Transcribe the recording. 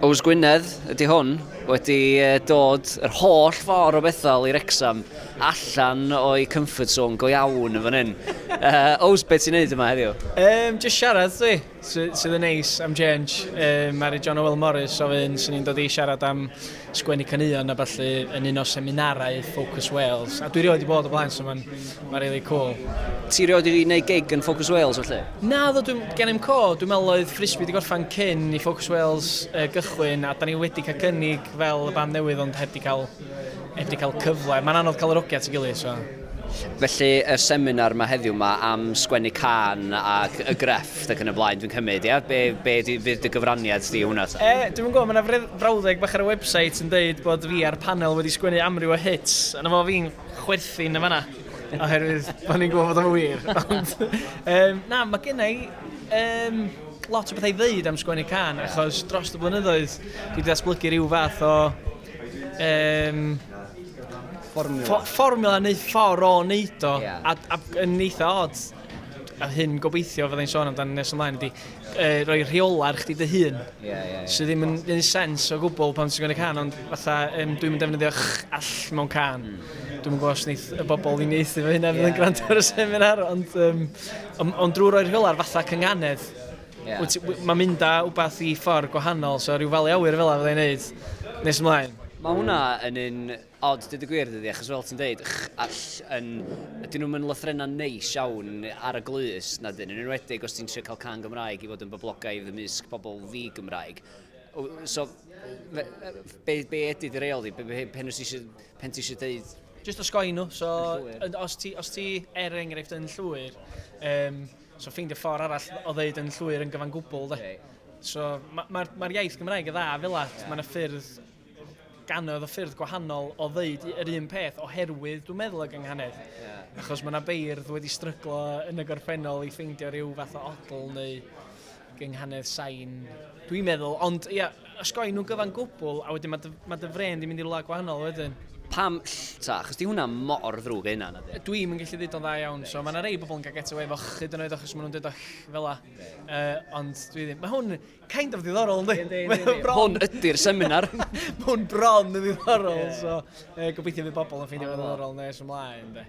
Ows Gwynedd ydy hwn wedi dod yr holl ffordd o Bethel i'r exam allan o'i comfort zone go iawn yn fan hyn. Ows, beth ti'n neud yma heddiw? Just siarad dwi, sydd yn neis am change. Mari John Will Morris o fy'n sy'n ni'n dod i siarad am sgwennu caneuon a falle yn un o seminarau Focus Wales. A dwi rioed i bod o blaen, so mae'n really cool. Ti rioed i wneud gig yn Focus Wales felly? Na, gen i'm co. Dwi'n meddwl oedd Frisbee wedi gorffan cyn i Focus Wales gychwyn, a da ni wedi cael cynnig fel y band newydd, ond heb di cael cyfle. Mae'n anodd cael yr ogiad sy'n gilydd, so. Felly, y seminar yma heddiw yma am sgwennu can ac y grefft ac yn y blaen, dwi'n cymryd, ia? Be fydd y gyfraniad di hwnna? Dwi'n gwybod, mae yna frawddeg bach ar y website yn dweud bod fi ar panel wedi sgwennu amryw o hits, a na fo fi'n chwerthin y fanna, oherwydd bod ni'n gwybod bod o'n wir. Na, mae gennau lot o bethau i ddeud am sgwennu can, achos dros y blynyddoedd dwi wedi datblygu rhyw fath o fformula neu ffordd o wneud o, a yn eitha odd, a hyn gobeithio fyddai'n sôn amdano nes ymlaen ydi, rhoi rheolar chdi dy hun, sydd ddim yn sens o gwbl pan ti'n gwneud can, ond fatha dwi'n mynd defnyddio all mewn can. Dwi'n mynd gwybod os wneith y bobl i neithu fo hynna fydd yn gwrando ar y seminar, ond drwy roi rheolar fatha cynganedd, mae'n mynd â wbath i ffordd gwahanol, so rhyw falu awyr fel a fyddai'n neud nes ymlaen. Mae hwnna yn un odd, dyd y gwir dydi, achos fel ti'n dweud, ydyn nhw'n mynd lythrenau neis iawn ar y glwys na dyn, yn enwedig os ti'n trio cael can Gymraeg i fod yn boblogaidd ymysg pobl ddi-Gymraeg. So, be ydy dy reol di? Pen ti eisiau dweud? Just osgoi nhw, so os ti enghraifft yn llwyr, so ffeindio ffordd arall o ddeud yn llwyr yn gyfan gwbl, de. So, mae'r iaith Gymraeg y dda fel at, mae'n ffyrdd ganodd o ffyrdd gwahanol o ddeud yr un peth oherwydd dwi'n meddwl y gynghanedd. Achos mae yna beirdd wedi stryglo yn y gorffennol i ffeindio rhyw fath o odl neu gynghanedd sain. Dwi'n meddwl, ond ia, osgoi nhw gyfan gwbl, a wedyn mae dy fren di mynd i'r wlad gwahanol wedyn. Pam ta? Achos di hwnna mor ddrwg yna, na di? Dwi'n yn gallu dweud o'n dda iawn, so mae yna rei bobl yn cael get away efo chyd yn oed achos maen nhw'n dweud o'ch fel la. Ond dwi ddim. Mae hwn kind of ddiddorol, ynddi? Hwn ydy'r seminar. Mae hwn bron yn ddiddorol, so gobeithio fydd bobl yn ffeindio ddiddorol nes ymlaen, de.